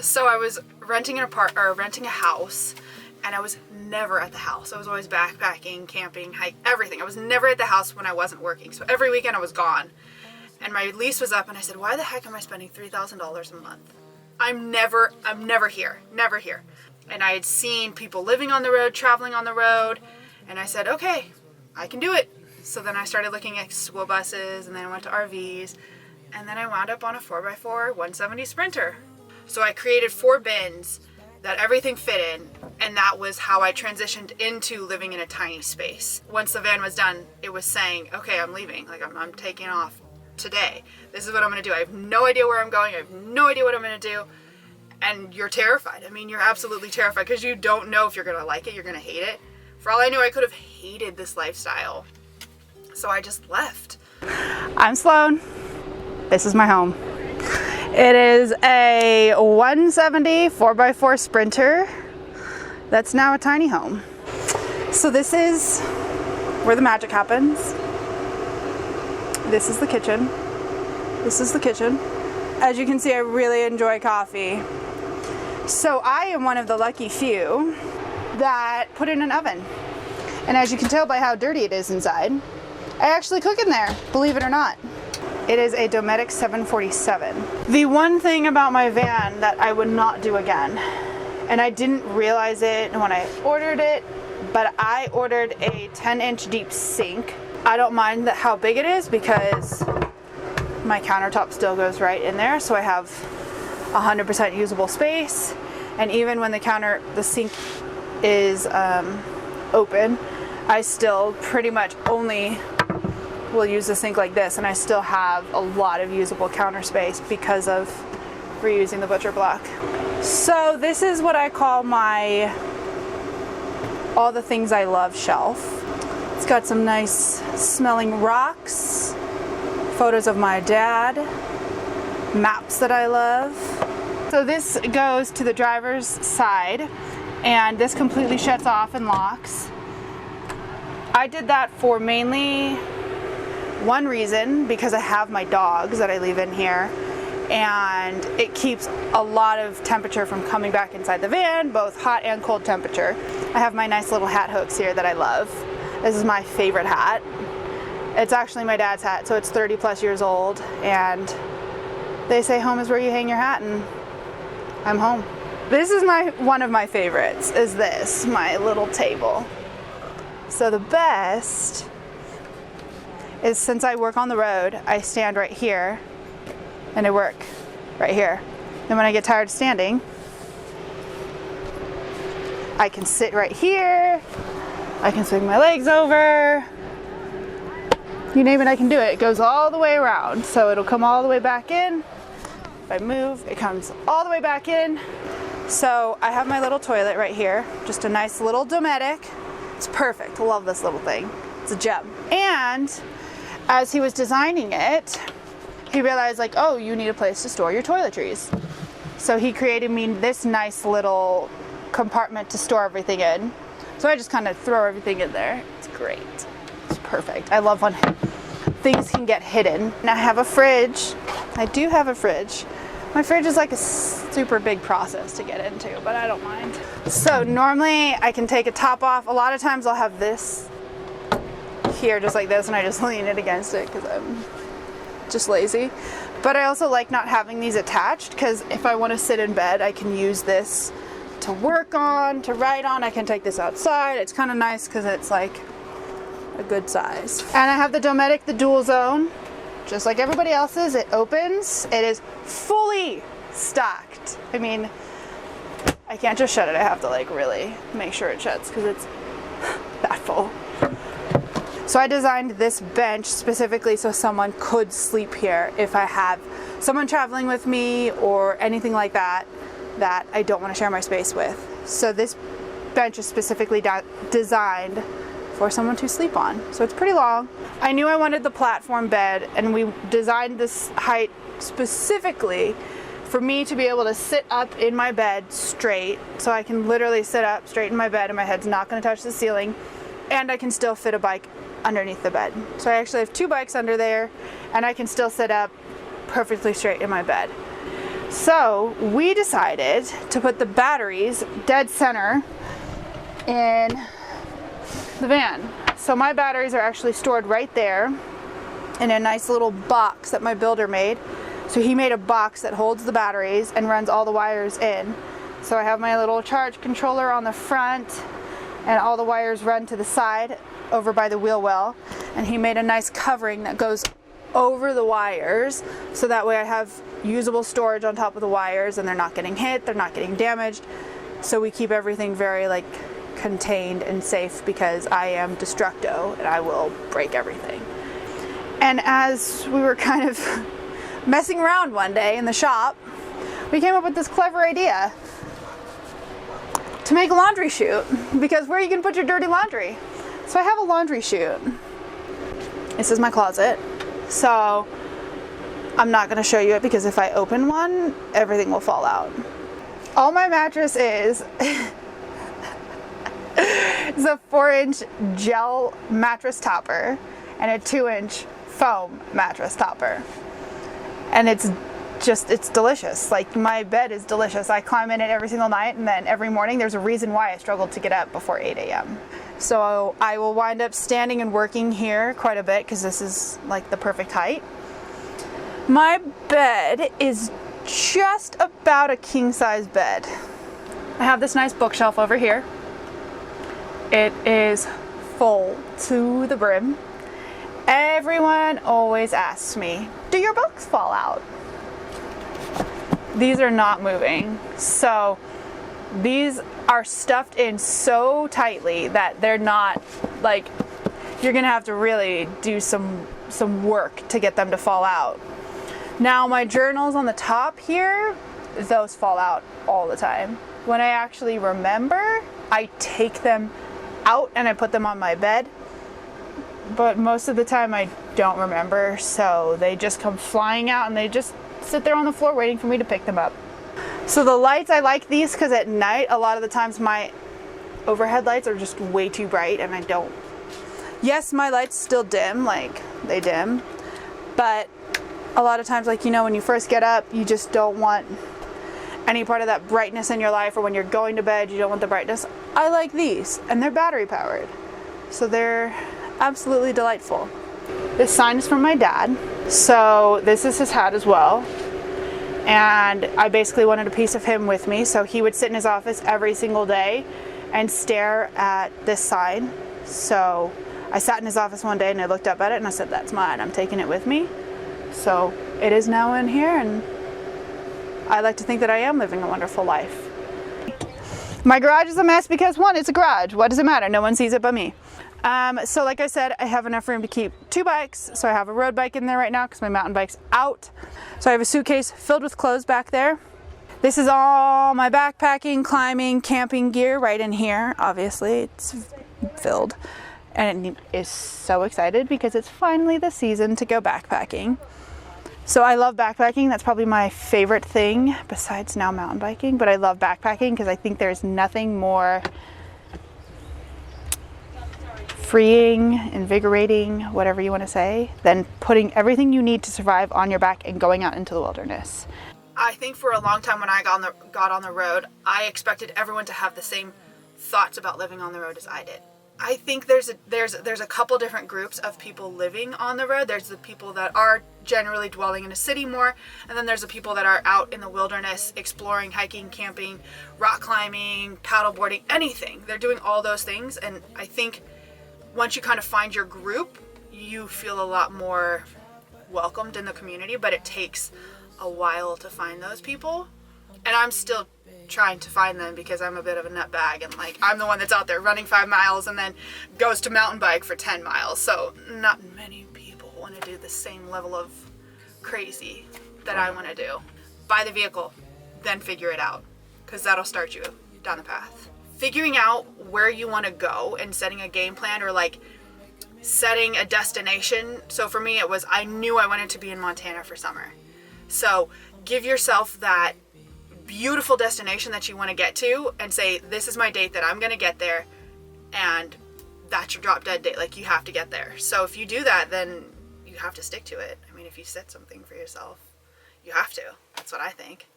So I was renting renting a house, and I was never at the house. I was always backpacking, camping, everything. I was never at the house when I wasn't working. So every weekend I was gone. And my lease was up, and I said, why the heck am I spending $3,000 a month? I'm never here, never here. And I had seen people living on the road, traveling on the road, and I said, okay, I can do it. So then I started looking at school buses, and then I went to RVs, and then I wound up on a 4x4 170 Sprinter. So I created 4 bins that everything fit in, and that was how I transitioned into living in a tiny space. Once the van was done, it was saying, okay, I'm leaving, like I'm taking off today. This is what I'm gonna do. I have no idea where I'm going. I have no idea what I'm gonna do. And you're terrified. I mean, you're absolutely terrified because you don't know if you're gonna like it, you're gonna hate it. For all I knew, I could have hated this lifestyle. So I just left. I'm Sloan. This is my home. It is a 170 4x4 Sprinter that's now a tiny home. So this is where the magic happens. This is the kitchen. This is the kitchen. As you can see, I really enjoy coffee. So I am one of the lucky few that put in an oven. And as you can tell by how dirty it is inside, I actually cook in there, believe it or not. It is a Dometic 747. The one thing about my van that I would not do again, and I didn't realize it when I ordered it, but I ordered a 10-inch deep sink. I don't mind how big it is because my countertop still goes right in there, so I have 100% usable space. And even when the sink is open, I still pretty much only will use the sink like this, and I still have a lot of usable counter space because of reusing the butcher block. So this is what I call my all the things I love shelf. It's got some nice smelling rocks, photos of my dad, maps that I love. So this goes to the driver's side, and this completely shuts off and locks. I did that for mainly one reason, because I have my dogs that I leave in here, and it keeps a lot of temperature from coming back inside the van, both hot and cold temperature. I have my nice little hat hooks here that I love. This is my favorite hat. It's actually my dad's hat, so it's 30 plus years old, and they say home is where you hang your hat, and I'm home. This is one of my favorites, is this, my little table. So the best is, since I work on the road, I stand right here and I work right here. Then when I get tired of standing, I can sit right here, I can swing my legs over, you name it, I can do it. It goes all the way around, so it'll come all the way back in. If I move, it comes all the way back in. So I have my little toilet right here, just a nice little Dometic. It's perfect, I love this little thing. It's a gem. And as he was designing it, he realized, like, oh, you need a place to store your toiletries. So he created me this nice little compartment to store everything in. So I just kind of throw everything in there. It's great. It's perfect. I love when things can get hidden. And I have a fridge. I do have a fridge. My fridge is like a super big process to get into, but I don't mind. So normally I can take a top off. A lot of times I'll have this here just like this, and I just lean it against it because I'm just lazy. But I also like not having these attached, because if I want to sit in bed, I can use this to work on, to write on. I can take this outside. It's kind of nice because it's like a good size. And I have the Dometic, the dual zone, just like everybody else's. It opens. It is fully stocked. I mean, I can't just shut it. I have to like really make sure it shuts because it's that full. So I designed this bench specifically so someone could sleep here if I have someone traveling with me or anything like that that I don't want to share my space with. So this bench is specifically designed for someone to sleep on. So it's pretty long. I knew I wanted the platform bed, and we designed this height specifically for me to be able to sit up in my bed straight, so I can literally sit up straight in my bed and my head's not going to touch the ceiling, and I can still fit a bike underneath the bed. So I actually have 2 bikes under there, and I can still sit up perfectly straight in my bed. So we decided to put the batteries dead center in the van. So my batteries are actually stored right there in a nice little box that my builder made. So he made a box that holds the batteries and runs all the wires in. So I have my little charge controller on the front, and all the wires run to the side over by the wheel well. And he made a nice covering that goes over the wires, so that way I have usable storage on top of the wires and they're not getting hit, they're not getting damaged. So we keep everything very like contained and safe, because I am destructo and I will break everything. And as we were kind of messing around one day in the shop, we came up with this clever idea to make a laundry chute, because where are you going to put your dirty laundry? So I have a laundry chute. This is my closet. So I'm not going to show you it, because if I open one, everything will fall out. All my mattress is a 4-inch gel mattress topper and a 2-inch foam mattress topper. And it's delicious. Like, my bed is delicious. I climb in it every single night, and then every morning there's a reason why I struggle to get up before 8 a.m. So I will wind up standing and working here quite a bit, because this is like the perfect height. My bed is just about a king-size bed. I have this nice bookshelf over here. It is full to the brim. Everyone always asks me, do your books fall out? These are not moving. So these are stuffed in so tightly that they're not, like, you're gonna have to really do some work to get them to fall out. Now my journals on the top here, those fall out all the time. When I actually remember, I take them out and I put them on my bed. But most of the time I don't remember, so they just come flying out and they just sit there on the floor waiting for me to pick them up. So the lights, I like these because at night, a lot of the times my overhead lights are just way too bright and I don't. Yes, my lights still dim, like they dim, but a lot of times, like, you know, when you first get up, you just don't want any part of that brightness in your life, or when you're going to bed, you don't want the brightness. I like these, and they're battery powered, so they're absolutely delightful. This sign is from my dad, so this is his hat as well, and I basically wanted a piece of him with me, so he would sit in his office every single day and stare at this sign. So I sat in his office one day and I looked up at it and I said, that's mine, I'm taking it with me. So it is now in here, and I like to think that I am living a wonderful life. My garage is a mess because, one, it's a garage. What does it matter? No one sees it but me. So like I said, I have enough room to keep 2 bikes. So I have a road bike in there right now because my mountain bike's out. So I have a suitcase filled with clothes back there. This is all my backpacking, climbing, camping gear right in here. Obviously, it's filled. And it is so excited because it's finally the season to go backpacking. So I love backpacking. That's probably my favorite thing besides now mountain biking, but I love backpacking because I think there's nothing more freeing, invigorating, whatever you want to say, than putting everything you need to survive on your back and going out into the wilderness. I think for a long time when I got on the road, I expected everyone to have the same thoughts about living on the road as I did. I think there's a couple different groups of people living on the road. There's the people that are generally dwelling in a city more, and then there's the people that are out in the wilderness exploring, hiking, camping, rock climbing, paddleboarding, anything. They're doing all those things, and I think once you kind of find your group, you feel a lot more welcomed in the community, but it takes a while to find those people. And I'm still trying to find them because I'm a bit of a nutbag, and like I'm the one that's out there running 5 miles and then goes to mountain bike for 10 miles. So not many people want to do the same level of crazy that I want to do. Buy the vehicle, then figure it out, because that'll start you down the path. Figuring out where you want to go and setting a game plan, or like setting a destination. So for me, it was, I knew I wanted to be in Montana for summer. So give yourself that beautiful destination that you want to get to and say, this is my date that I'm going to get there, and that's your drop dead date. Like, you have to get there. So if you do that, then you have to stick to it. I mean, if you set something for yourself, you have to. That's what I think.